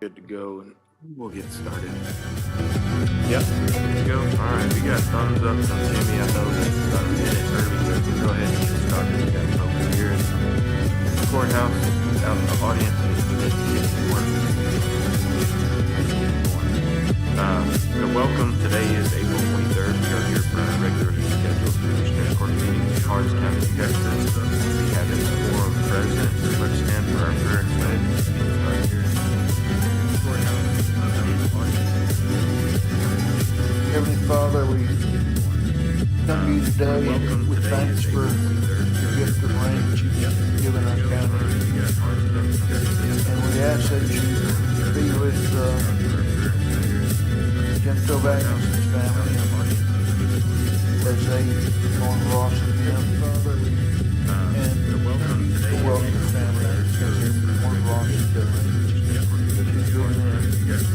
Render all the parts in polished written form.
good to go, and we'll get started. Yep, good to go. All right, we got thumbs up from Jimmy. I know that's about a minute early, but we'll go ahead and get started. We got folks here in the courthouse, out in the audience, and let's get to work. So welcome. Today is April 23rd. We are here for our regularly scheduled Commissioners Court meeting in Karnes County, Texas. We have a quorum present. Let's stand for our prayer and pledge. Start here in the courthouse, Heavenly Father, we come to you today with thanks for the gift of rain that you've given our county. And we ask that you be with Jim Philback and his family as they go on Ross again, and the Welcome family as they go on Ross together.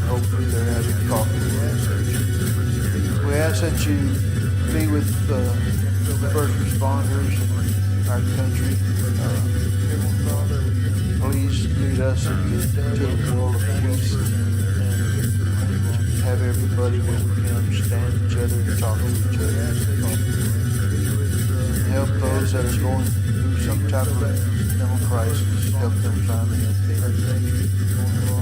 Hopefully they're having coffee. We ask that you be with the first responders in our country. Please lead us into the world of peace and have everybody where we can understand each other and talk to each other. Help those that are going through some type of mental crisis. Help them find the help they need.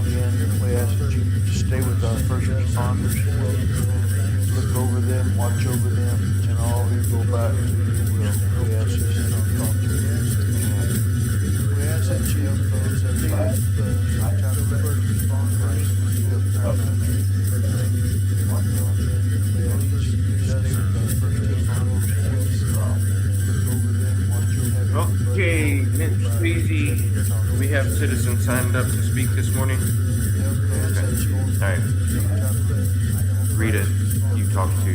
Again, we ask that you stay with our first responders. Look over them, watch over them, and all who go back to your will. We ask this in our thoughts. We ask that you help those that fight some type of first responders. Help our country. Okay, Ms. Lyssy, we have citizens signed up to speak this morning. Okay. All right. Rita, you talk to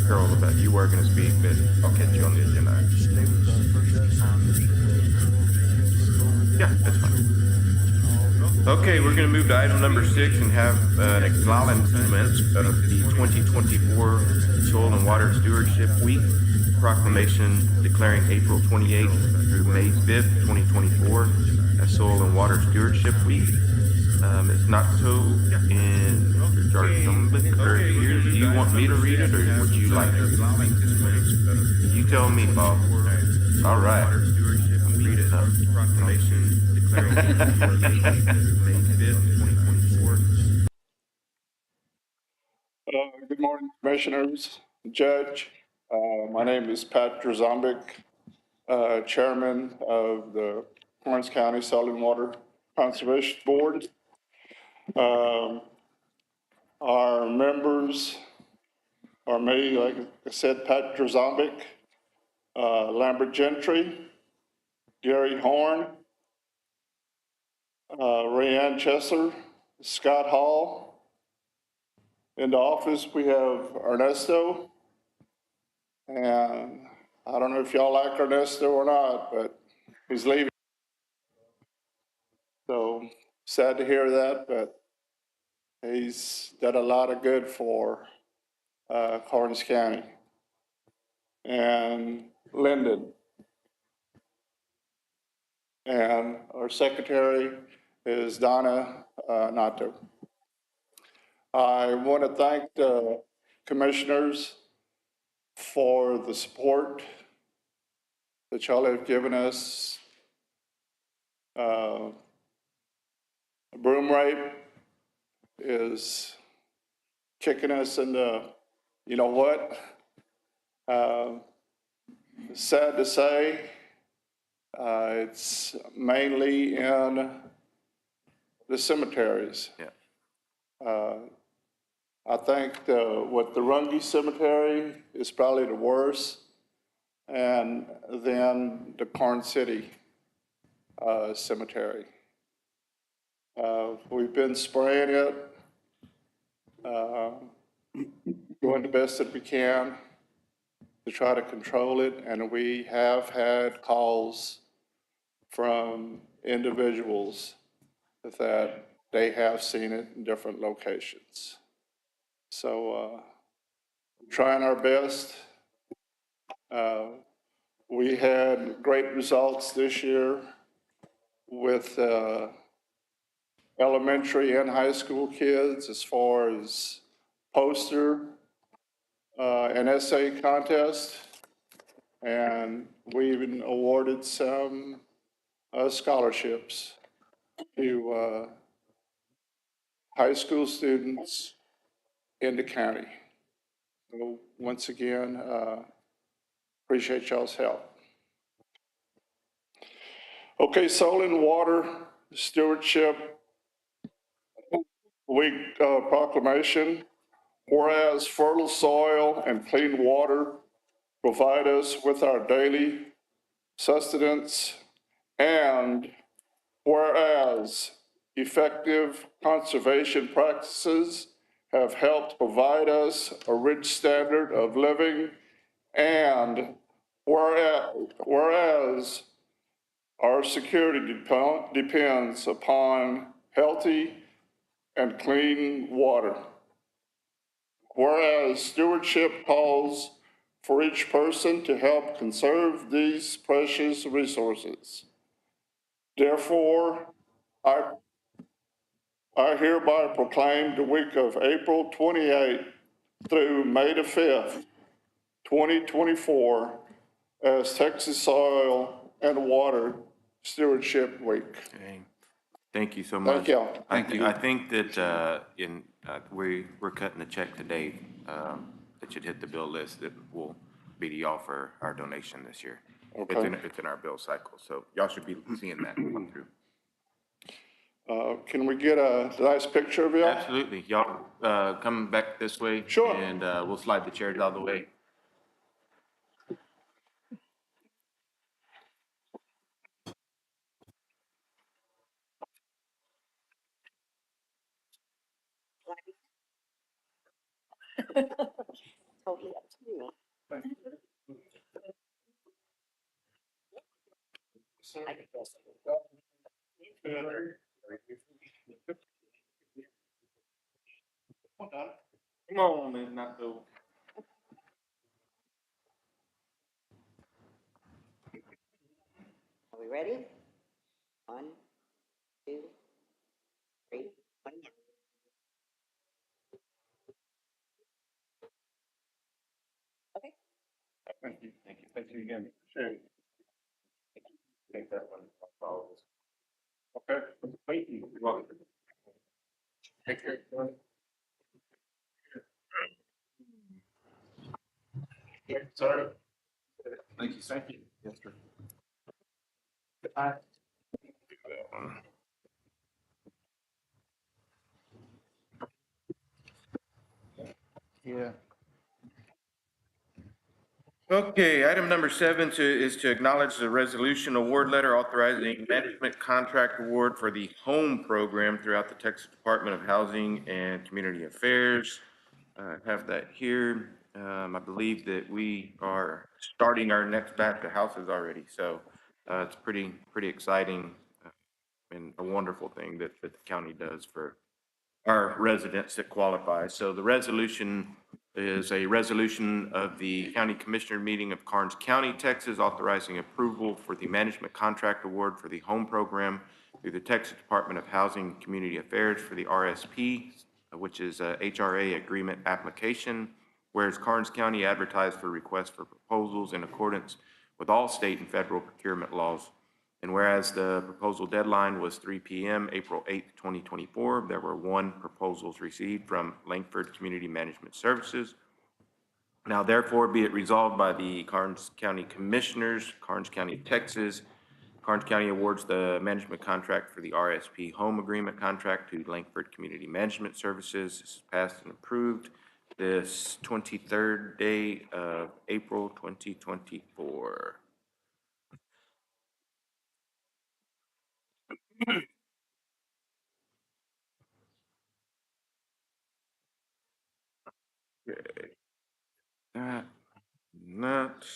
Carol about you were going to speak, but I'll catch you on the agenda. Yeah, that's fine. Okay, we're going to move to item number 6 and have an acknowledgement of the 2024 Soil and Water Stewardship Week. Proclamation declaring April 28th through May 5th, 2024 as Soil and Water Stewardship Week. It's not so in regard to somebody or here. Do you want me to read it, or would you like to speak this way? You tell me, Bob. All right. Read it up. Proclamation declaring May 5th, 2024. Good morning, Commissioners, Judge. My name is Pat Drzombic, Chairman of the Karnes County Soil and Water Conservation Board. Our members are me, like I said, Pat Drzombic, Lambert Gentry, Gary Horn, Rayanne Chesser, Scott Hall. In the office, we have Ernesto. And I don't know if y'all like Ernesto or not, but he's leaving. So sad to hear that, but he's done a lot of good for Karnes County. And Lyndon. And our secretary is Donna Nato. I want to thank the commissioners for the support that y'all have given us. Broom rape is kicking us into, you know what? Sad to say, it's mainly in the cemeteries. Yeah. I think what the Runge Cemetery is probably the worst, and then the Karnes City Cemetery. We've been spraying it, doing the best that we can to try to control it, and we have had calls from individuals that they have seen it in different locations. So trying our best. We had great results this year with elementary and high school kids as far as poster and essay contest. And we even awarded some scholarships to high school students in the county. So once again, appreciate y'all's help. Okay, Soil and Water Stewardship Week proclamation. Whereas fertile soil and clean water provide us with our daily sustenance, and whereas effective conservation practices have helped provide us a rich standard of living, and whereas our security depends upon healthy and clean water. Whereas stewardship calls for each person to help conserve these precious resources. Therefore, I hereby proclaim the week of April 28th through May the 5th, 2024 as Texas Soil and Water Stewardship Week. Okay. Thank you so much. Thank y'all. I think that we're cutting the check today that should hit the bill list that will be to y'all for our donation this year. Okay. It's in our bill cycle, so y'all should be seeing that come through. Can we get a nice picture of y'all? Absolutely. Y'all come back this way. Sure. And we'll slide the chairs out of the way. Totally up to you. Come on, man, not the. Are we ready? 1, 2, 3, 1 more. Okay. Thank you. Thank you. Thank you again. Sure. Take that one. I'll follow this. Okay. Thank you. You're welcome. Take care. Sorry. Thank you. Thank you. Yes, sir. Yeah. Okay, item number 7 is to acknowledge the resolution award letter authorizing management contract award for the home program throughout the Texas Department of Housing and Community Affairs. I have that here. I believe that we are starting our next batch of houses already, so it's pretty exciting and a wonderful thing that the county does for our residents that qualify. So the resolution is a resolution of the County Commissioner meeting of Karnes County, Texas, authorizing approval for the management contract award for the home program through the Texas Department of Housing and Community Affairs for the RSP, which is a HRA agreement application, whereas Karnes County advertised for requests for proposals in accordance with all state and federal procurement laws. And whereas the proposal deadline was 3 p.m., April 8th, 2024, there were 1 proposals received from Langford Community Management Services. Now therefore be it resolved by the Karnes County Commissioners, Karnes County, Texas. Karnes County awards the management contract for the RSP home agreement contract to Langford Community Management Services. This is passed and approved this 23rd day of April, 2024. Okay. Not.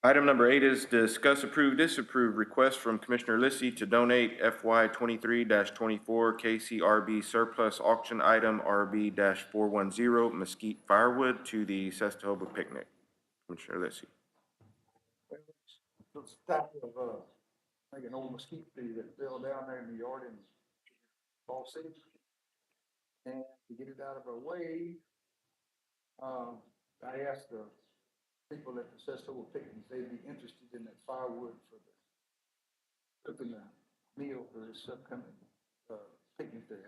Item number 8 is discuss, approve, disapprove request from Commissioner Lyssy to donate FY 23-24 KCRB surplus auction item RB-410 Mesquite Firewood to the Cestohowa picnic. Commissioner Lyssy. The stack of like an old mesquite tree that fell down there in the yard in Fall City. And to get it out of our way, I asked the people at the Cestohowa picnic if they'd be interested in that firewood for the cooking the meal for this upcoming picnic they had.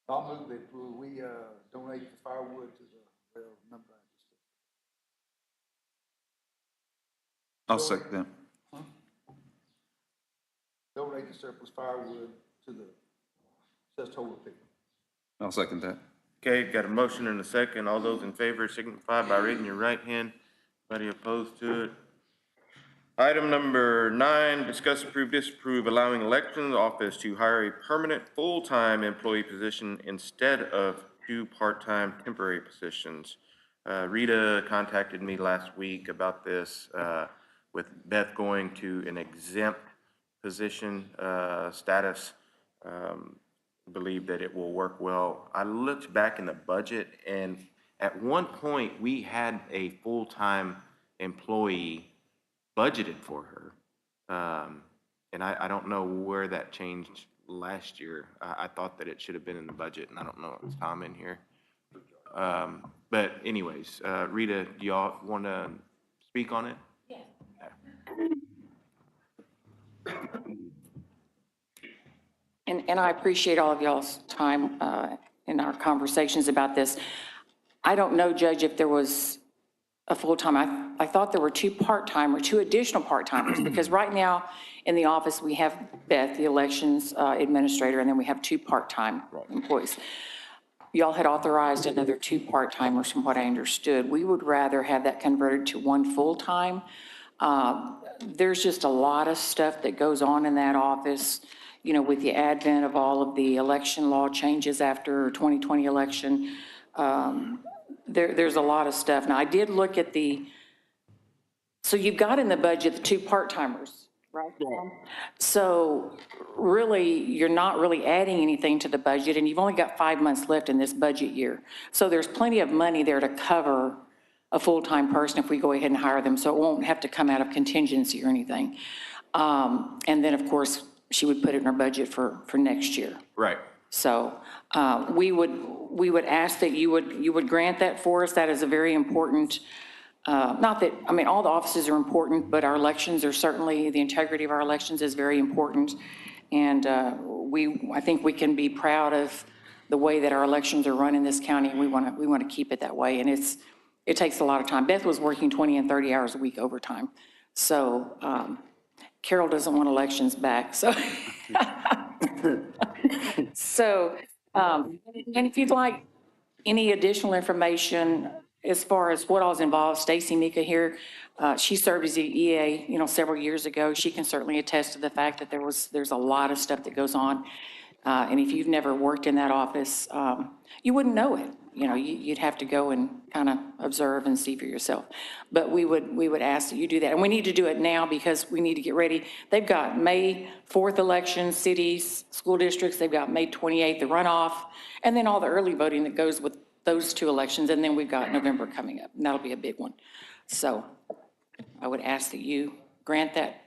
I'll move that we donate the firewood to the rail number. I'll second that. Donate the surplus firewood to the Cestohowa picnic. I'll second that. Okay, got a motion and a second. All those in favor signify by raising your right hand. Anybody opposed to it? Item number 9, disapprove allowing election office to hire a permanent full-time employee position instead of 2 part-time temporary positions. Rita contacted me last week about this, with Beth going to an exempt position status. Believe that it will work well. I looked back in the budget, and at one point, we had a full-time employee budgeted for her. And I don't know where that changed last year. I thought that it should have been in the budget, and I don't know if it's Tom in here. But anyways, Rita, do y'all want to speak on it? Yeah. And I appreciate all of y'all's time in our conversations about this. I don't know, Judge, if there was a full-time. I thought there were 2 part-time or 2 additional part-timers, because right now in the office, we have Beth, the elections administrator, and then we have 2 part-time employees. Y'all had authorized another 2 part-timers from what I understood. We would rather have that converted to 1 full-time. There's just a lot of stuff that goes on in that office, you know, with the advent of all of the election law changes after 2020 election. There's a lot of stuff. Now, I did look at so you've got in the budget the 2 part-timers, right? So really, you're not really adding anything to the budget, and you've only got 5 months left in this budget year. So there's plenty of money there to cover a full-time person if we go ahead and hire them, so it won't have to come out of contingency or anything. And then, of course, she would put it in her budget for next year. Right. So we would ask that you would grant that for us. That is a very important, not that, I mean, all the offices are important, but our elections are certainly, the integrity of our elections is very important. And I think we can be proud of the way that our elections are run in this county, and we want to keep it that way. And it takes a lot of time. Beth was working 20 and 30 hours a week overtime. So Carol doesn't want elections back, so. So, and if you'd like any additional information as far as what all's involved, Stacy Mika here, she served as the EA, you know, several years ago. She can certainly attest to the fact that there's a lot of stuff that goes on. And if you've never worked in that office, you wouldn't know it. You know, you'd have to go and kind of observe and see for yourself. But we would ask that you do that. And we need to do it now because we need to get ready. They've got May 4th election, cities, school districts. They've got May 28th, the runoff, and then all the early voting that goes with those 2 elections. And then we've got November coming up, and that'll be a big one. So I would ask that you grant that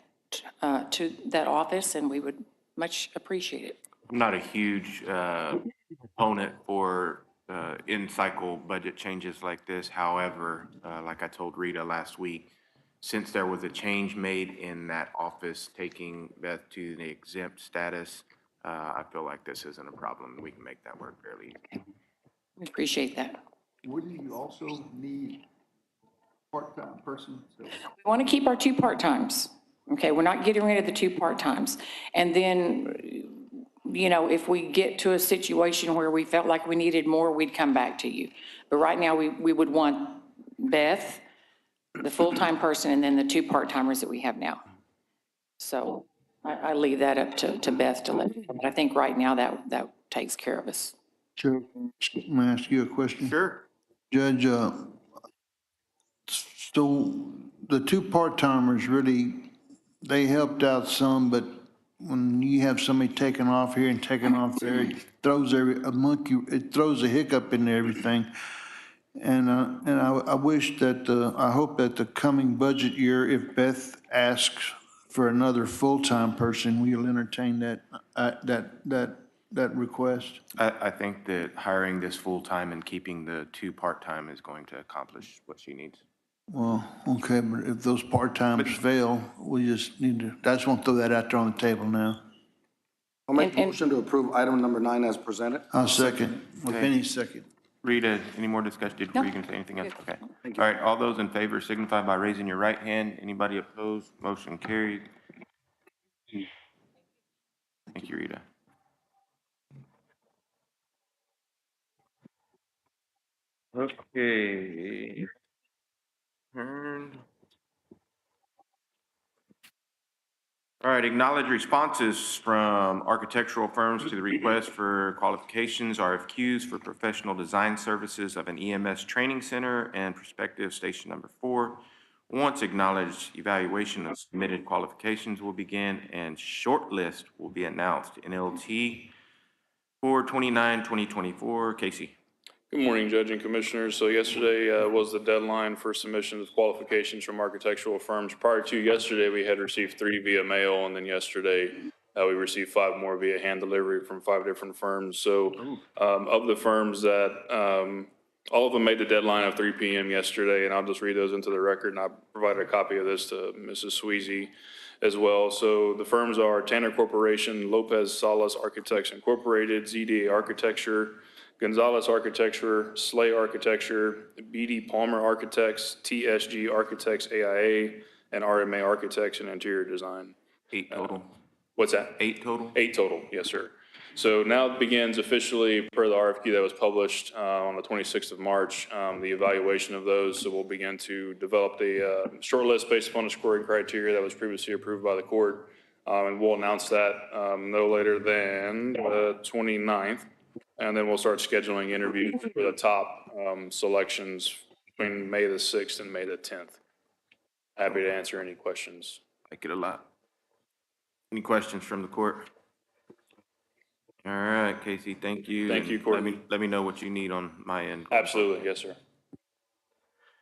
to that office, and we would much appreciate it. I'm not a huge opponent for in-cycle budget changes like this. However, like I told Rita last week, since there was a change made in that office taking Beth to the exempt status, I feel like this isn't a problem. We can make that work fairly easy. We appreciate that. Wouldn't you also need part-time person? So We want to keep our 2 part-times. Okay, we're not getting rid of the 2 part-times. And then, you know, if we get to a situation where we felt like we needed more, we'd come back to you. But right now, we would want Beth, the full-time person, and then the 2 part-timers that we have now. So I leave that up to Beth to let, but I think right now that takes care of us. Chair, may I ask you a question? Sure. Judge, so the 2 part-timers really, they helped out some, but when you have somebody taking off here and taking off there, it throws it throws a hiccup in everything. And I wish that, I hope that the coming budget year, if Beth asks for another full-time person, we'll entertain that request. I think that hiring this full-time and keeping the 2 part-time is going to accomplish what she needs. Well, okay, but if those part-times fail, we just need to, I just want to throw that out there on the table now. I'll make a And- motion to approve item number 9 as presented. I'll second. Okay. Penny second. Rita, any more discussion? Were you going to say anything else? Okay. All right, all those in favor signify by raising your right hand. Anybody opposed? Motion carried. Thank you, Rita. Okay. Turn. All right, acknowledge responses from architectural firms to the request for qualifications, RFQs for professional design services of an EMS training center and prospective station number 4. Once acknowledged, evaluation of submitted qualifications will begin and shortlist will be announced. NLT 4/29/2024. Casey. Good morning, Judge and Commissioners. So yesterday was the deadline for submission of qualifications from architectural firms. Prior to yesterday, we had received 3 via mail, and then yesterday, we received 5 more via hand delivery from 5 different firms. So of the firms that, all of them made the deadline of 3 p.m. yesterday, and I'll just read those into the record, and I provided a copy of this to Mrs. Sweezy as well. So the firms are Tanner Corporation, Lopez Salas Architects Incorporated, ZDA Architecture, Gonzalez Architecture, Slay Architecture, BD Palmer Architects, TSG Architects AIA, and RMA Architects and Interior Design. 8 total. What's that? 8 total? 8 total, yes, sir. So now it begins officially per the RFQ that was published on the 26th of March, the evaluation of those. So we'll begin to develop the short list based upon the scoring criteria that was previously approved by the court. And we'll announce that no later than the 29th. And then we'll start scheduling interviews for the top selections between May the 6th and May the 10th. Happy to answer any questions. Like it a lot. Any questions from the court? All right, Casey, thank you. Thank you, And Courtney. Let me know what you need on my end. Absolutely, yes, sir.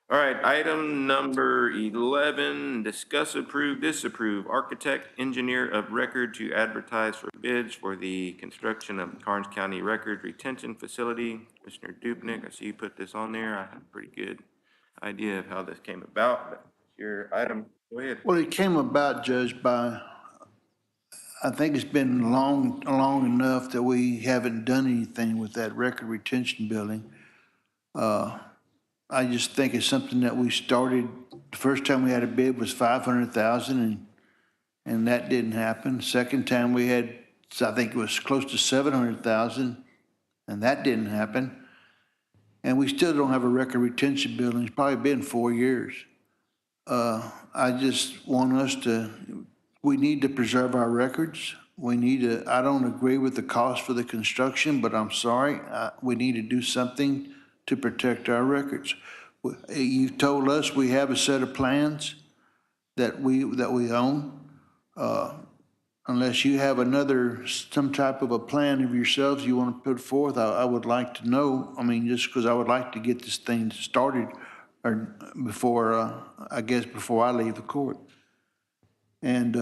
All right, item number 11, discuss, approve, disapprove, architect, engineer of record to advertise for bids for the construction of Karnes County Record Retention Facility. Commissioner Dupnick, I see you put this on there. I have a pretty good idea of how this came about, but your item, go ahead. Well, it came about, Judge, by, I think it's been long enough that we haven't done anything with that record retention building. I just think it's something that we started, the first time we had a bid was 500,000 and that didn't happen. Second time we had, I think it was close to 700,000 and that didn't happen. And we still don't have a record retention building. It's probably been 4 years. I just want us to, we need to preserve our records. We need to, I don't agree with the cost for the construction, but I'm sorry, we need to do something to protect our records. You've told us we have a set of plans that we own. Unless you have some type of a plan of yourselves you want to put forth, I would like to know. I mean, just because I would like to get this thing started or before, I guess, before I leave the court. And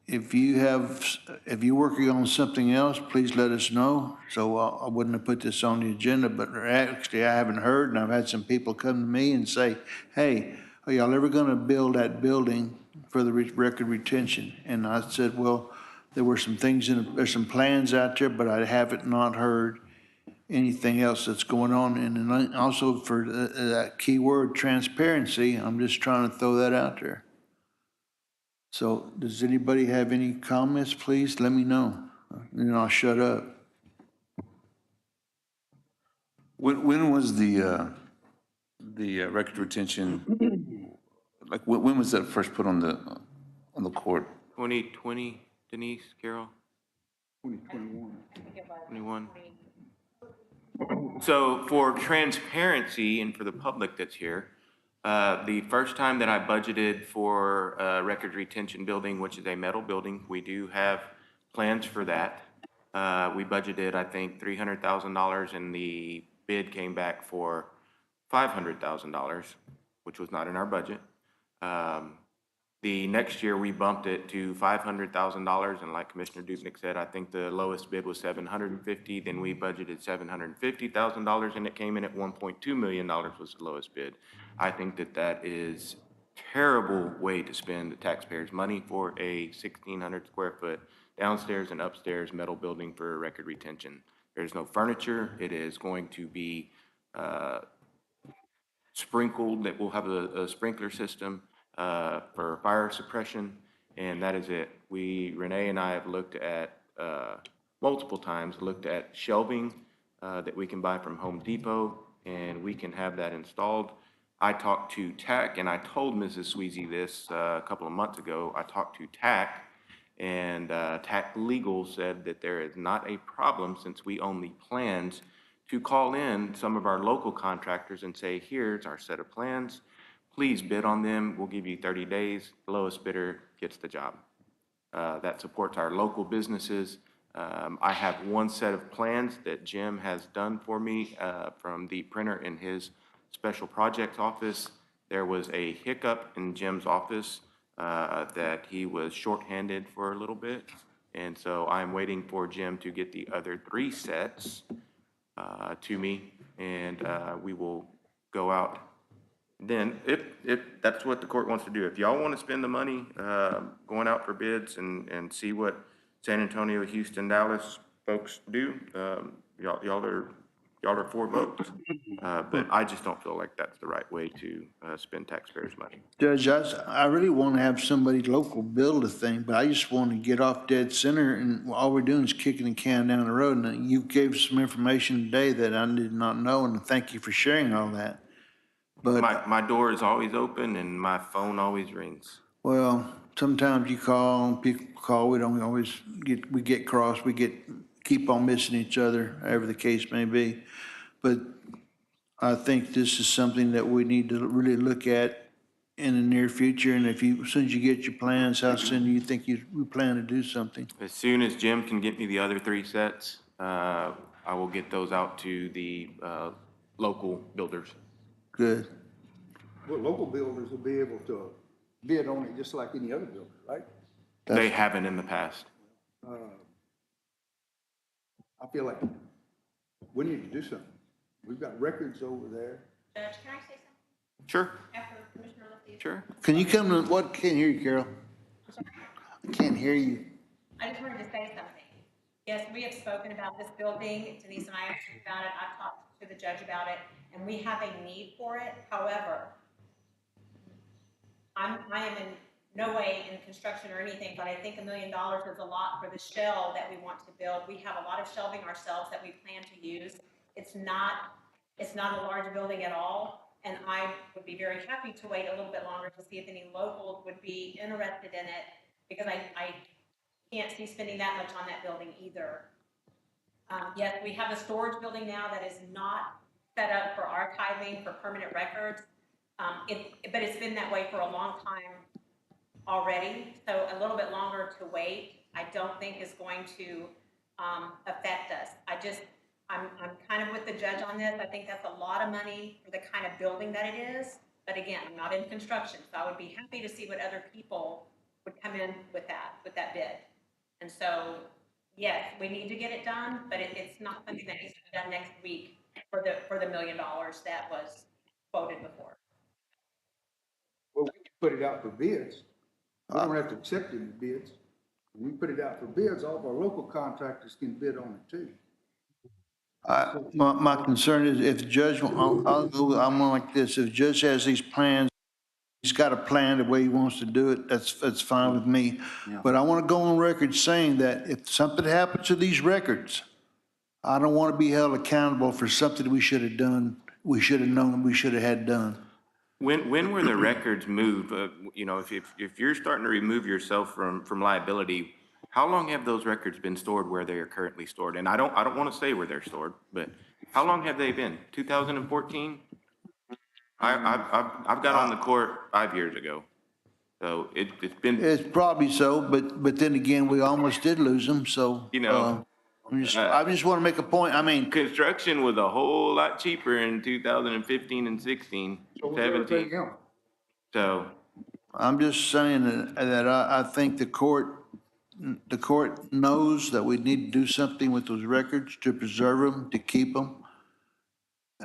if you're working on something else, please let us know. So I wouldn't have put this on the agenda, but actually I haven't heard, and I've had some people come to me and say, hey, are y'all ever gonna build that building for the record retention? And I said, well, there were some things there's some plans out there, but I haven't not heard anything else that's going on. And then also for that key word, transparency, I'm just trying to throw that out there. So does anybody have any comments, please let me know, and I'll shut up. When was the record retention, like, when was that first put on the court? 2020, Denise, Carol? 2021. So for transparency and for the public that's here, The first time that I budgeted for a record retention building, which is a metal building, we do have plans for that. We budgeted, I think, $300,000 and the bid came back for $500,000, which was not in our budget. The next year, we bumped it to $500,000, and like Commissioner Dubnik said, I think the lowest bid was $750,000. Then we budgeted $750,000, and it came in at $1.2 million was the lowest bid. I think that that is terrible way to spend the taxpayers' money for a 1,600 square foot downstairs and upstairs metal building for record retention. There's no furniture. It is going to be sprinkled, that will have a sprinkler system for fire suppression, and that is it. Renee and I have looked at, multiple times, looked at shelving that we can buy from Home Depot, and we can have that installed. I talked to TAC, and I told Mrs. Sweezy this a couple of months ago. I talked to TAC, and TAC Legal said that there is not a problem, since we own the plans, to call in some of our local contractors and say, here's our set of plans. Please bid on them. We'll give you 30 days. The lowest bidder gets the job. That supports our local businesses. I have one set of plans that Jim has done for me from the printer in his special projects office. There was a hiccup in Jim's office that he was shorthanded for a little bit. And so I'm waiting for Jim to get the other 3 sets to me, and we will go out. Then, if that's what the court wants to do, if y'all want to spend the money going out for bids and see what San Antonio, Houston, Dallas folks do, y'all are for votes. But I just don't feel like that's the right way to spend taxpayers' money. Judge, I really want to have somebody local build a thing, but I just want to get off dead center, and all we're doing is kicking the can down the road. And you gave some information today that I did not know, and thank you for sharing all that. But, My door is always open and my phone always rings. well, sometimes you call, people call, we don't always get cross, keep on missing each other, however the case may be. But I think this is something that we need to really look at in the near future. And as soon as you get your plans, how soon do you think we plan to do something? As soon as Jim can get me the other 3 sets, I will get those out to the local builders. Good. Well, local builders will be able to bid on it just like any other builder, right? They haven't in the past. I feel like we need to do something. We've got records over there. Judge, can I say something Sure, after Commissioner Lyssy? sure. Can you come to, can't hear you, Carol. I can't hear you. I just wanted to say something. Yes, we have spoken about this building. Denise and I have spoken about it. I've talked to the judge about it, and we have a need for it. However, I am in no way in construction or anything, but I think $1 million is a lot for the shell that we want to build. We have a lot of shelving ourselves that we plan to use. It's not a large building at all, and I would be very happy to wait a little bit longer to see if any locals would be interested in it, because I can't see spending that much on that building either. Yes, we have a storage building now that is not set up for archiving for permanent records, but it's been that way for a long time already, so a little bit longer to wait, I don't think is going to affect us. I'm kind of with the judge on this. I think that's a lot of money for the kind of building that it is, but again, I'm not in construction, so I would be happy to see what other people would come in with that bid. And so, yes, we need to get it done, but it's not something that needs to be done next week for the $1 million that was quoted before. Well, we can put it out for bids. We don't have to accept any bids. When we put it out for bids, all of our local contractors can bid on it too. My concern is if the judge, I'm like this, if the judge has these plans, he's got a plan the way he wants to do it, that's fine with me. But I want to go on record saying that if something happens to these records, I don't want to be held accountable for something we should have done, we should have known, we should have had done. When were the records moved? You know, if you're starting to remove yourself from liability, how long have those records been stored where they are currently stored? And I don't want to say where they're stored, but how long have they been? 2014? I've got on the court 5 years ago. So it's been, It's probably so, but then again, we almost did lose them, so. You know, I just want to make a point. I mean, construction was a whole lot cheaper in 2015 and 16, So was 17. everything else. So, I'm just saying that I think the court knows that we need to do something with those records to preserve them, to keep them.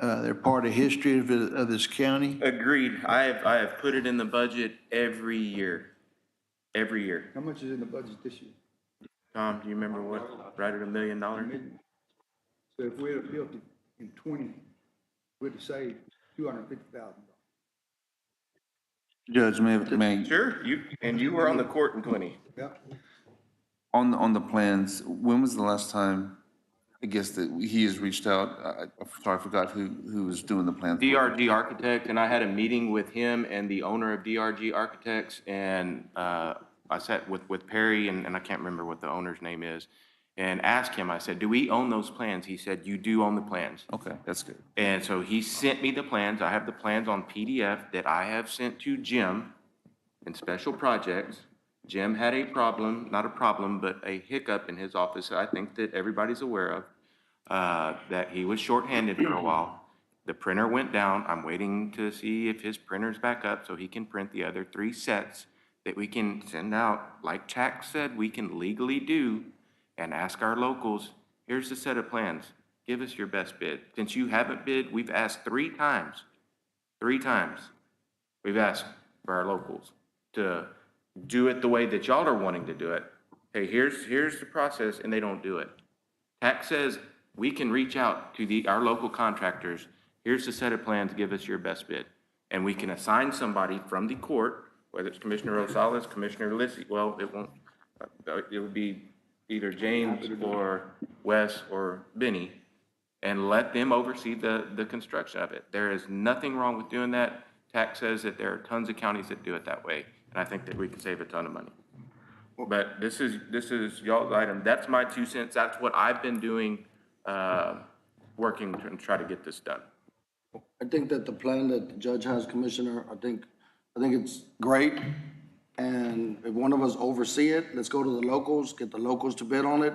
They're part of history of this county. agreed. I have put it in the budget every year. Every year. How much is in the budget this year? Tom, do you remember what, right at $1 million? So if we had built it in 20, we'd have saved $250,000. Judge, may, Sure, you were on the court in 20. Yeah. on the plans, when was the last time, I guess, that he has reached out? I'm sorry, I forgot who was doing the plan. DRG Architect, and I had a meeting with him and the owner of DRG Architects, and I sat with Perry, and I can't remember what the owner's name is, and asked him, I said, do we own those plans? He said, you do own the plans. Okay, that's good. And so he sent me the plans. I have the plans on PDF that I have sent to Jim in special projects. Jim had a problem, not a problem, but a hiccup in his office that I think that everybody's aware of, that he was shorthanded for a while. The printer went down. I'm waiting to see if his printer's back up so he can print the other 3 sets that we can send out, like Jack said, we can legally do, and ask our locals, here's the set of plans. Give us your best bid. Since you haven't bid, we've asked 3 times. 3 times. We've asked for our locals to do it the way that y'all are wanting to do it. Hey, here's the process, and they don't do it. Tax says we can reach out to our local contractors. Here's the set of plans, give us your best bid. And we can assign somebody from the court, whether it's Commissioner Rosales, Commissioner Lyssy, well, it won't, it would be either James or Wes or Benny, and let them oversee the construction of it. There is nothing wrong with doing that. Tax says that there are tons of counties that do it that way, and I think that we can save a ton of money. But this is y'all's item. That's my 2 cents. That's what I've been doing, working to try to get this done. I think that the plan that the judge has, Commissioner, I think it's great. And if one of us oversee it, let's go to the locals, get the locals to bid on it.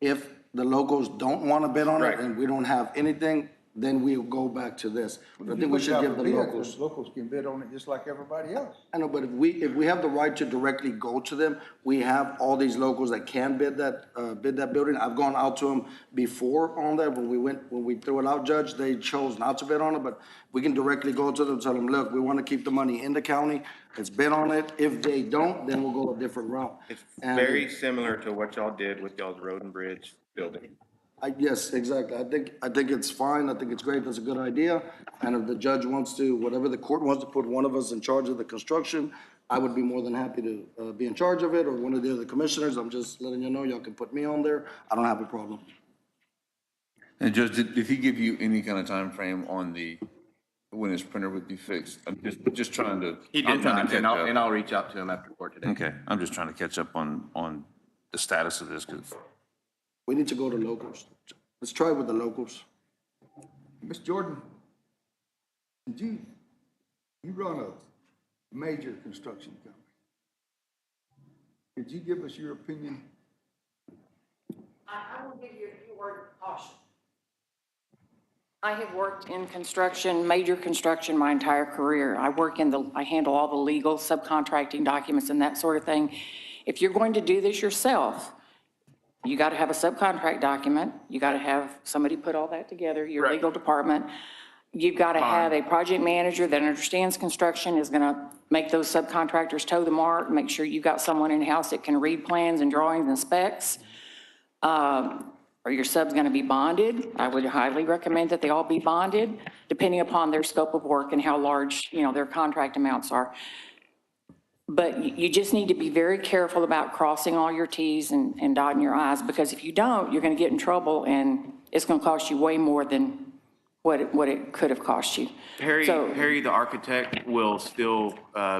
If the locals don't want to bid on Right. it and we don't have anything, then we'll go back to this. But I think we should give the locals. Locals can bid on it just like everybody else. I know, but if we have the right to directly go to them, we have all these locals that can bid that building. I've gone out to them before on that, when we threw it out, Judge, they chose not to bid on it, but we can directly go to them, tell them, look, we want to keep the money in the county, let's bid on it. If they don't, then we'll go a different route. It's And- very similar to what y'all did with y'all's road and bridge building. Yes, exactly. I think it's fine. I think it's great. That's a good idea. And if the judge wants to, whatever the court wants to put one of us in charge of the construction, I would be more than happy to be in charge of it, or one of the other commissioners. I'm just letting you know, y'all can put me on there. I don't have a problem. And Judge, did he give you any kind of time frame on when his printer would be fixed? I'm just trying to. He I'm did trying to not, catch and up. I'll reach out to him after court today. Okay, I'm just trying to catch up on the status of this, because We need to go to locals. Let's try with the locals. Ms. Jordan, you run a major construction company. Could you give us your opinion? I will give you a few words of caution. I have worked in construction, major construction, my entire career. I handle all the legal subcontracting documents and that sort of thing. If you're going to do this yourself, you got to have a subcontract document. You got to have somebody put all that together, your Right. legal department. You've got to have a project manager that understands construction, is going to make those subcontractors toe the mark, make sure you've got someone in-house that can read plans and drawings and specs. Are your subs going to be bonded? I would highly recommend that they all be bonded, depending upon their scope of work and how large, their contract amounts are. But you just need to be very careful about crossing all your Ts and dotting your Is, because if you don't, you're going to get in trouble, and it's going to cost you way more than what it could have cost you. So- Harry, the architect, will still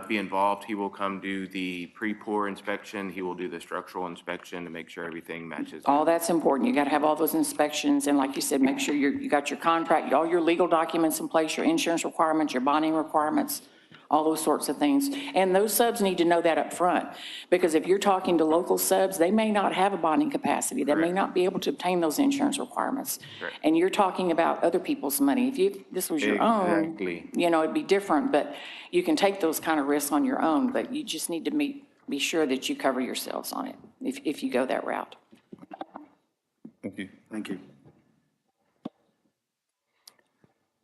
be involved. He will come do the pre-pour inspection. He will do the structural inspection to make sure everything matches. All that's important. You got to have all those inspections, and like you said, make sure you got your contract, all your legal documents in place, your insurance requirements, your bonding requirements, all those sorts of things. And those subs need to know that up front, because if you're talking to local subs, they may not have a bonding capacity. They may Correct. not be able to obtain those insurance requirements. Correct. And you're talking about other people's money. If this was your own, Exactly. it'd be different, but you can take those kind of risks on your own, but you just need to be sure that you cover yourselves on it if you go that route. Thank you. Thank you.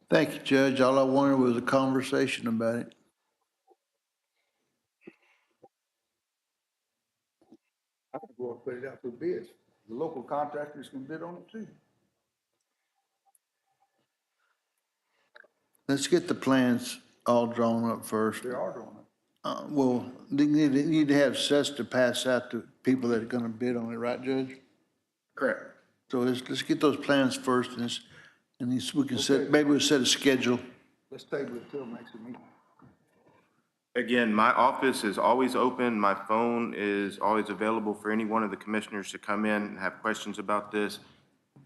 Thank you, Judge. All I wanted was a conversation about it. I could go and put it out for bids. The local contractors can bid on it too. Let's get the plans all drawn up first. They are doing it. Well, they need to have Cesta pass out to people that are gonna bid on it, right, Judge? Correct. So let's get those plans first, and we can set, maybe we'll set a schedule. Let's table it till next meeting. Again, my office is always open. My phone is always available for any one of the commissioners to come in and have questions about this.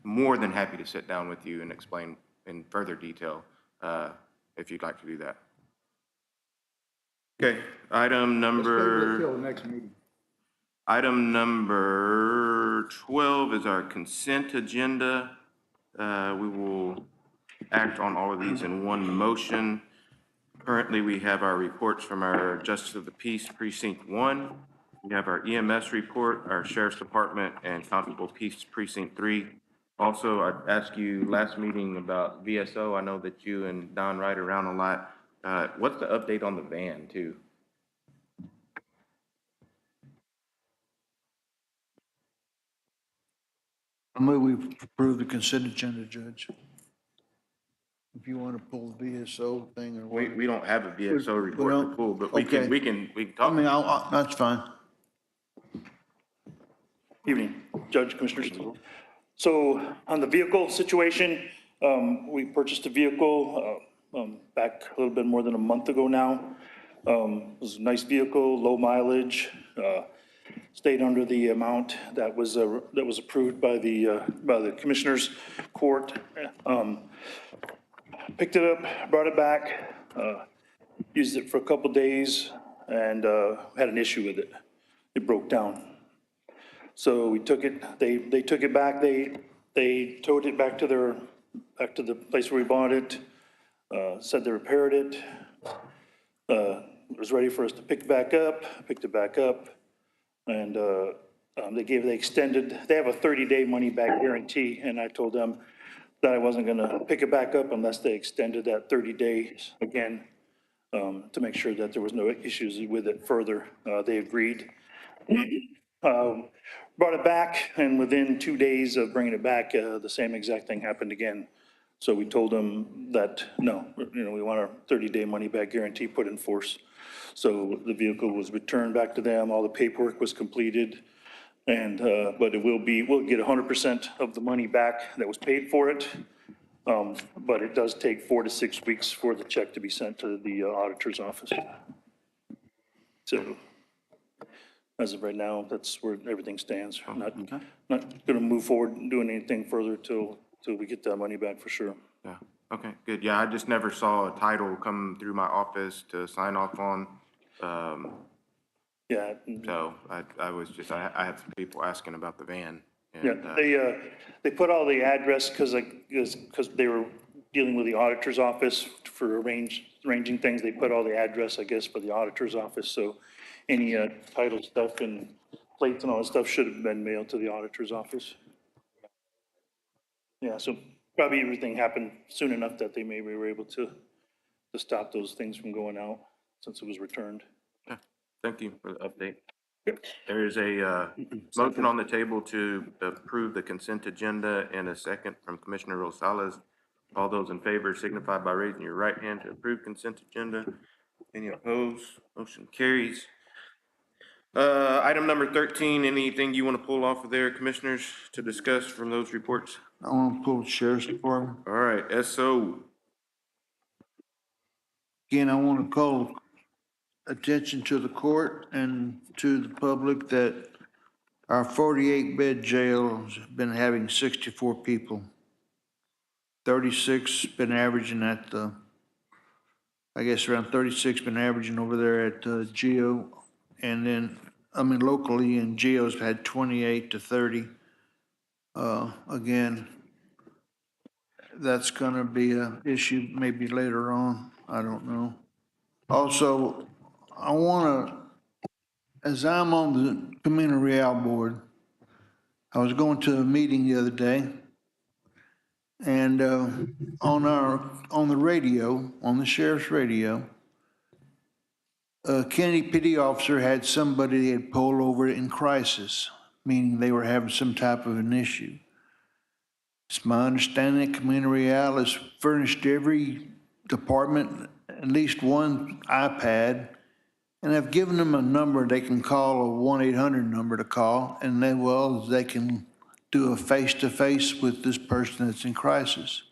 More than happy to sit down with you and explain in further detail, if you'd like to do that. Okay, Let's table it till the number next meeting. 12 is our consent agenda. We will act on all of these in one motion. Currently, we have our reports from our Justice of the Peace Precinct 1. We have our EMS report, our Sheriff's Department, and Constable Peace Precinct 3. Also, I asked you last meeting about VSO. I know that you and Don ride around a lot. What's the update on the van, too? I move we approve the consent agenda, Judge. If you want to pull the VSO thing or what. We don't have a VSO report to don't? pull, but we Okay. can I talk. mean, that's fine. Evening, Judge, Commissioners. So on the vehicle situation, we purchased a vehicle back a little bit more than a month ago now. It was a nice vehicle, low mileage, stayed under the amount that was approved by the Commissioners Court. Picked it up, brought it back, used it for a couple days, and had an issue with it. It broke down. So we took it, they took it back, they towed it back to the place where we bought it, said they repaired it. It was ready for us to pick it back up, picked it back up, and they extended, they have a 30-day money-back guarantee, and I told them that I wasn't gonna pick it back up unless they extended that 30 days again, to make sure that there was no issues with it further. They agreed. Brought it back, and within 2 days of bringing it back, the same exact thing happened again. So we told them that, no, we want our 30-day money-back guarantee put in force. So the vehicle was returned back to them, all the paperwork was completed, and, but we'll get 100% of the money back that was paid for it. But it does take 4 to 6 weeks for the check to be sent to the auditor's office. So as of right now, that's where everything stands. Not gonna move forward and doing anything further till we get that money back for sure. Yeah, okay, good. Yeah, I just never saw a title come through my office to sign off on. Yeah. So I was just, I had some people asking about the van. Yeah, And, they put all the address, because they were dealing with the auditor's office for arranging things. They put all the address, I guess, for the auditor's office, so any title stuff and plates and all that stuff should have been mailed to the auditor's office. Yeah, so probably everything happened soon enough that they maybe were able to stop those things from going out since it was returned. yeah, thank you for the update. There is a motion on the table to approve the consent agenda and a second from Commissioner Rosales. All those in favor signify by raising your right hand to approve consent agenda. Any opposed? Motion carries. Item number 13, anything you want to pull off of there, commissioners, to discuss from those reports? I want to pull the sheriff's department. All right, SO. Again, I want to call attention to the court and to the public that our 48-bed jail has been having 64 people. 36 been averaging at the, I guess around 36 been averaging over there at Geo. And then, I mean, locally in Geo's had 28 to 30. Again, that's gonna be an issue maybe later on, I don't know. Also, I wanna, as I'm on the Camino Real board, I was going to a meeting the other day, and on the radio, on the sheriff's radio, a county PD officer had somebody they had pulled over in crisis, meaning they were having some type of an issue. It's my understanding that Camino Real has furnished every department at least one iPad, and I've given them a number they can call, a 1-800 number to call, and they can do a face-to-face with this person that's in crisis.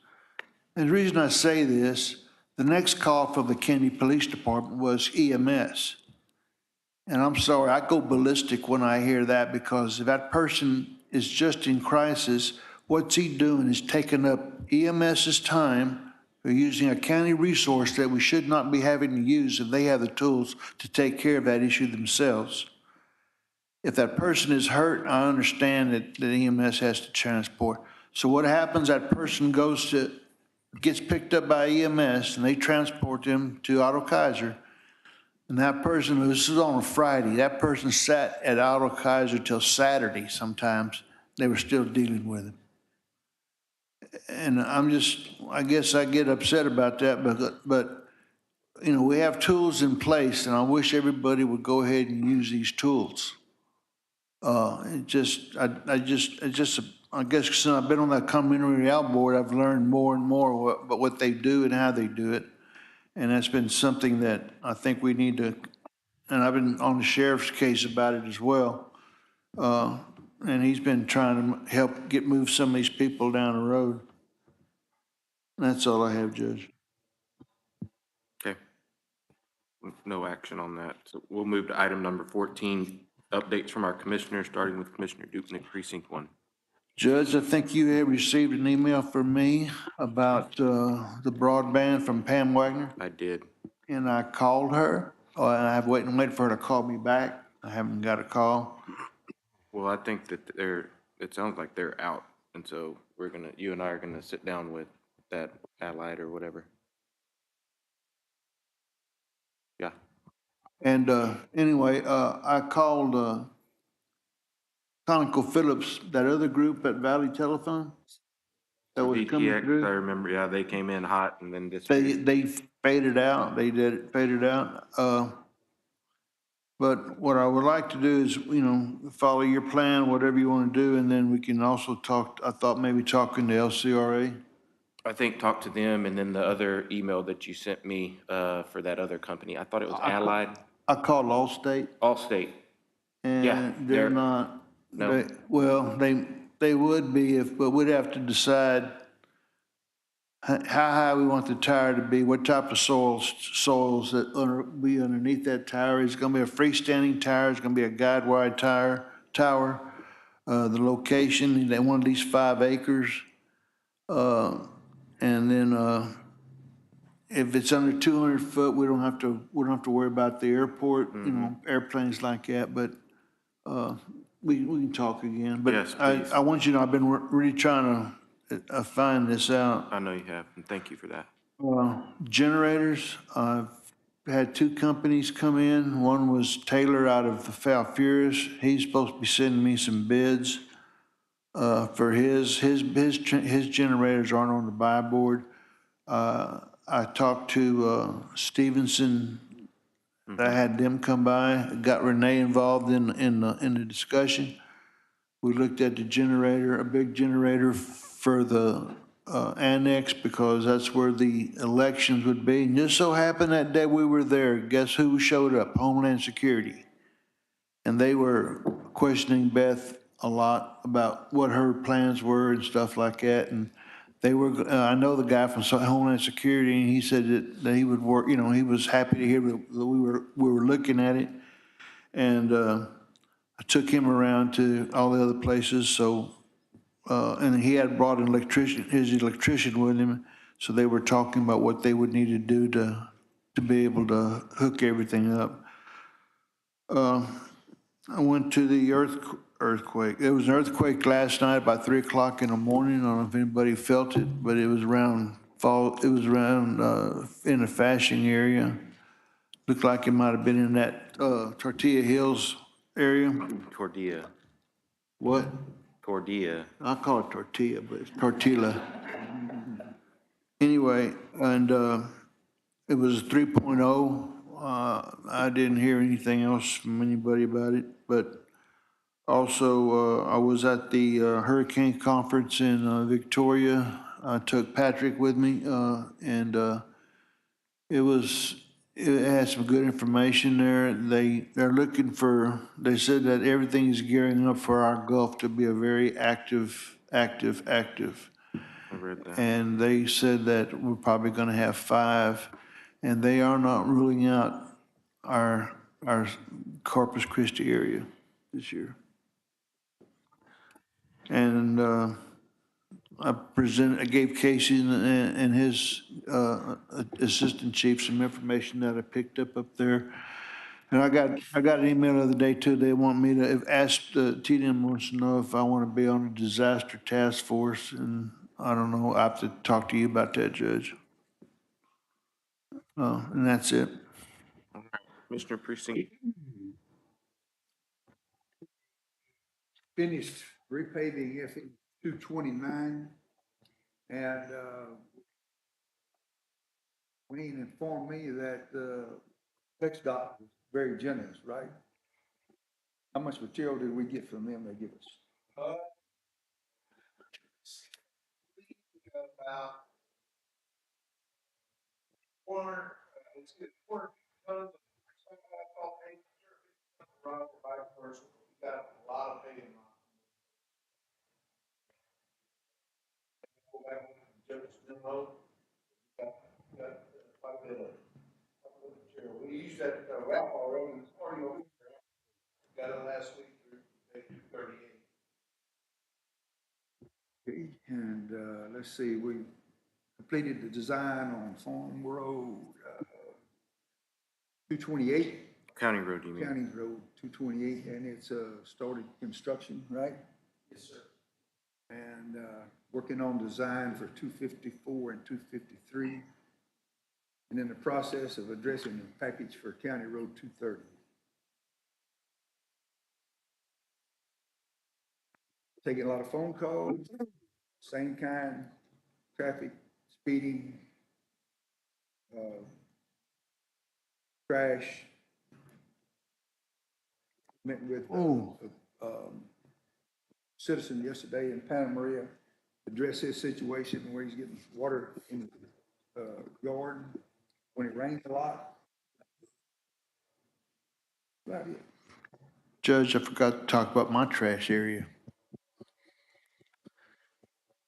And the reason I say this, the next call for the county police department was EMS. And I'm sorry, I go ballistic when I hear that, because if that person is just in crisis, what's he doing is taking up EMS's time. They're using a county resource that we should not be having to use if they have the tools to take care of that issue themselves. If that person is hurt, I understand that EMS has to transport. So what happens, that person gets picked up by EMS and they transport them to Otto Kaiser. And that person, this is on a Friday, that person sat at Otto Kaiser till Saturday sometimes. They were still dealing with him. And I guess I get upset about that, but you know, we have tools in place, and I wish everybody would go ahead and use these tools. I guess since I've been on that community Real board, I've learned more and more about what they do and how they do it. And that's been something that I think we need to, and I've been on the sheriff's case about it as well. And he's been trying to help move some of these people down the road. That's all I have, Judge. Okay. No action on that. So we'll move to item number 14, updates from our commissioners, starting with Commissioner Dupnick, Precinct 1. Judge, I think you have received an email from me about the broadband from Pam Wagner, I did. and I called her, and I've waited for her to call me back. I haven't got a call. Well, I think that it sounds like they're out, and so you and I are gonna sit down with that allied or whatever. Yeah. And anyway, I called ConocoPhillips, that other group at Valley Telephone that was coming VTX, I through. remember, yeah, they came in hot and then this. They faded out. They did it, faded out. But what I would like to do is, you know, follow your plan, whatever you want to do, and then we can also talk, I thought maybe talking to LCRA. I think talk to them, and then the other email that you sent me for that other company, I thought it was Allied, I called Allstate, Allstate. Yeah, and they're they're- not. No. They would be but we'd have to decide how high we want the tower to be, what type of soils that be underneath that tower. Is it gonna be a freestanding tower? Is it gonna be a guide wire tower? The location, they want at least 5 acres. And then, if it's under 200 foot, we don't have to worry about the airport, you know, airplanes like that, but, we can talk again. But Yes, please. I want you to know, I've been really trying to find this out. I know you have, and thank you for that. Generators, I've had 2 companies come in. One was Taylor out of the Falfurrias. He's supposed to be sending me some bids for his generators aren't on the buy board. I talked to Stevenson. I had them come by, got Renee involved in the discussion. We looked at the generator, a big generator for the annex, because that's where the elections would be. And just so happened that day we were there, guess who showed up? Homeland Security. and they were questioning Beth a lot about what her plans were and stuff like that. And they were, I know the guy from Homeland Security, and he said that he would work, he was happy to hear that we were looking at it. And I took him around to all the other places, so, and he had brought his electrician with him, so they were talking about what they would need to do to be able to hook everything up. I went to the earthquake. There was an earthquake last night about 3 o'clock in the morning. I don't know if anybody felt it, but it was around in the Fashing area. Looked like it might have been in that Tortilla Hills area. Tortilla. What? Tortilla. I call it tortilla, but it's tortilla. Anyway, and it was 3.0. I didn't hear anything else from anybody about it, but also I was at the hurricane conference in Victoria. I took Patrick with me, and it had some good information there. They're looking for, they said that everything's gearing up for our Gulf to be a very active. I read that. And they said that we're probably gonna have 5, and they are not ruling out our Corpus Christi area this year. And I gave Casey and his assistant chief some information that I picked up there. And I got an email the other day too. They want me to, TDM wants to know if I want to be on a disaster task force, and I don't know, I have to talk to you about that, Judge. And that's it. Commissioner Precinct. Finished repaving F 229, and Wayne informed me that TxDOT was very generous, right? How much material did we get from them they give us? About 400, it's good, 400 tons of vice versa. We got a lot of paving on. Go back to Jefferson Road. Got quite a bit of material. We used that route already, it's already over there. Got it last week through 238. Okay, and let's see, we completed the design on Farm Road 228. County Road, you mean? County Road 228, and it's started construction, right? Yes, sir. And working on design for 254 and 253, and in the process of addressing the package for County Road 230. Taking a lot of phone calls, same kind, traffic, speeding, crash. Met with citizen yesterday in Santa Maria, address his situation where he's getting water in the yard when it rains a lot. About it. Judge, I forgot to talk about my trash area.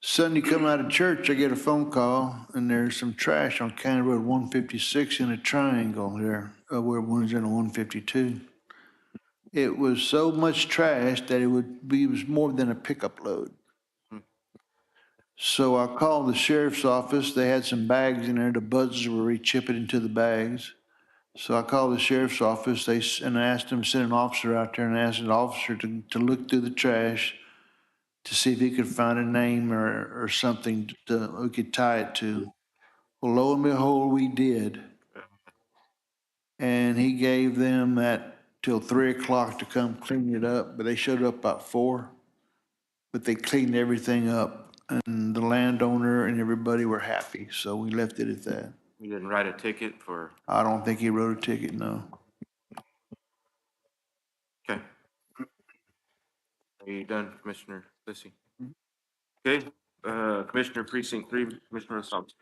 Sunday, come out of church, I get a phone call, and there's some trash on County Road 156 in a triangle there, where one's in a 152. It was so much trash that it was more than a pickup load. So I called the sheriff's office. They had some bags in there. The buzzers were re-chipping into the bags. So I called the sheriff's office. And I asked them to send an officer out there, and I asked an officer to look through the trash to see if he could find a name or something we could tie it to. Well, lo and behold, we did. And he gave them till 3 o'clock to come clean it up, but they showed up about 4. But they cleaned everything up, and the landowner and everybody were happy, so we left it at that. You didn't write a ticket for, I don't think he wrote a ticket, no. okay. Are you done, Commissioner Lyssy? Okay, Commissioner Precinct 3, Commissioner Osopsky.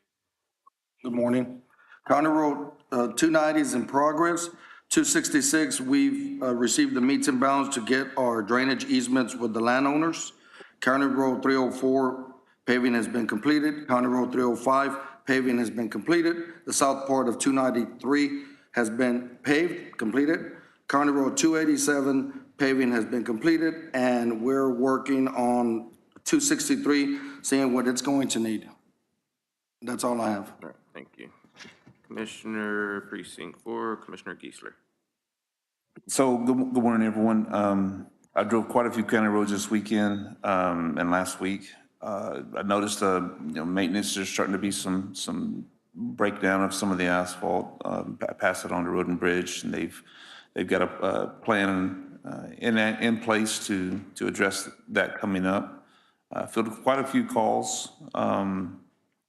Good morning. County Road 290 is in progress. 266, we've received the meets and bounds to get our drainage easements with the landowners. County Road 304 paving has been completed. County Road 305 paving has been completed. The south part of 293 has been paved, completed. County Road 287 paving has been completed, and we're working on 263, seeing what it's going to need. That's all I have. All right, thank you. Commissioner Precinct 4, Commissioner Geisler. So good morning, everyone. I drove quite a few county roads this weekend and last week. I noticed, maintenance, there's starting to be some breakdown of some of the asphalt. Pass it on to Road and Bridge, and they've got a plan in place to address that coming up. I fielded quite a few calls on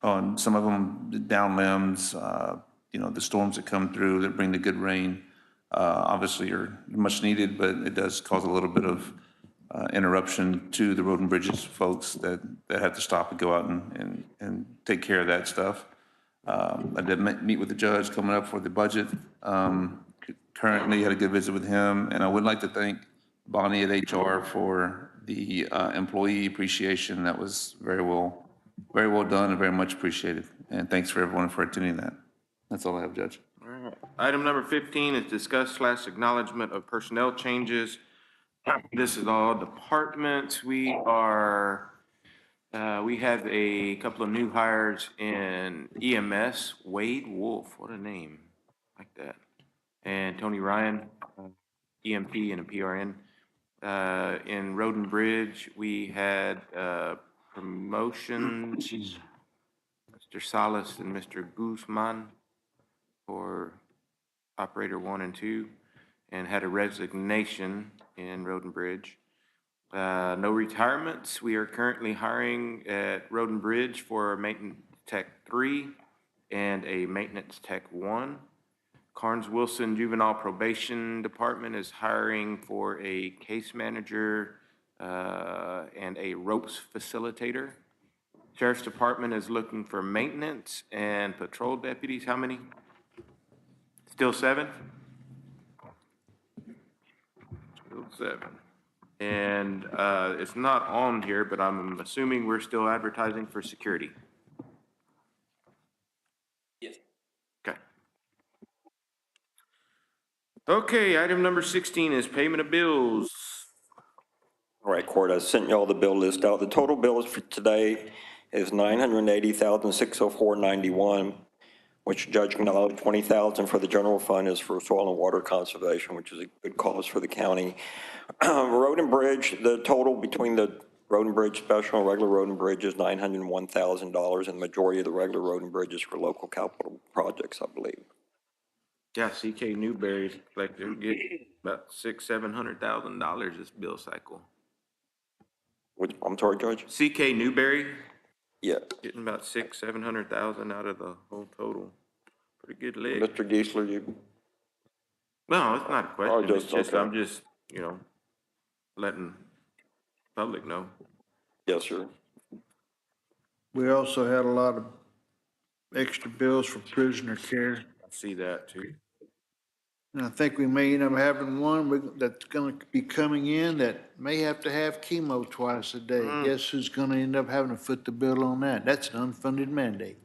some of them down limbs, the storms that come through that bring the good rain. Obviously are much needed, but it does cause a little bit of interruption to the Road and Bridges folks that have to stop and go out and take care of that stuff. I did meet with the judge coming up for the budget. Currently had a good visit with him, and I would like to thank Bonnie at HR for the employee appreciation. That was very well done and very much appreciated. And thanks for everyone for attending that. That's all I have, Judge. All right. Item number 15 is discuss/acknowledgement of personnel changes. This is all departments. We have a couple of new hires in EMS. Wade Wolf, what a name, like that. And Tony Ryan, EMT and a PRN. In Road and Bridge, we had promotions, Mr. Salas and Mr. Guzman for operator 1 and 2, and had a resignation in Road and Bridge. No retirements. We are currently hiring at Road and Bridge for a maintenance tech 3 and a maintenance tech 1. Karnes Wilson Juvenile Probation Department is hiring for a case manager and a ropes facilitator. Sheriff's Department is looking for maintenance and patrol deputies. How many? Still 7? Still 7. And it's not on here, but I'm assuming we're still advertising for security. Yes. Okay. Okay, item number 16 is payment of bills. All right, Court, I sent you all the bill list out. The total bills for today is $980,604.91, which Judge acknowledged $20,000 for the general fund is for soil and water conservation, which is a good cause for the county. Road and Bridge, the total between the Road and Bridge special and regular Road and Bridge is $901,000, and the majority of the regular Road and Bridge is for local capital projects, I believe. Yeah, CK Newberry's like they're getting about $600,000-$700,000 this bill cycle. Which, I'm sorry, Judge? CK Newberry Yeah. getting about $600,000-$700,000 out of the whole total. Pretty good lick. Mr. Geisler, you, No, it's not a question. It's just, okay. I'm just, letting public know. yes, sir. We also had a lot of extra bills for prisoner care. I see that too. And I think we may end up having one that's gonna be coming in that may have to have chemo twice a day. Guess who's gonna end up having to foot the bill on that? That's an unfunded mandate.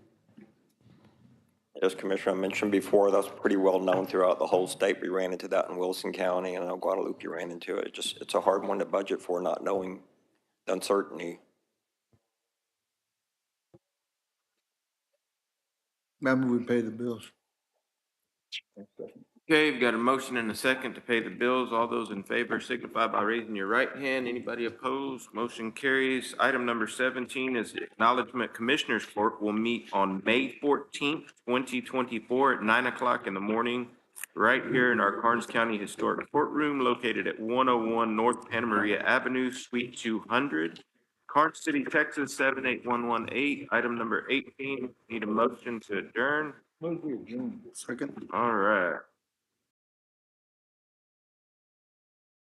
As Commissioner I mentioned before, that's pretty well known throughout the whole state. We ran into that in Wilson County, and I know Guadalupe ran into it. It's a hard one to budget for, not knowing the uncertainty. Remember, we pay the bills. Okay, we've got a motion and a second to pay the bills. All those in favor signify by raising your right hand. Anybody opposed? Motion carries. Item number 17 is the Acknowledgement Commissioners Court will meet on May 14th, 2024 at 9 o'clock in the morning, right here in our Karnes County Historic Courtroom located at 101 North Anna Maria Avenue, Suite 200. Karnes City, Texas, 78118. Item number 18, need a motion to adjourn. Second. All right.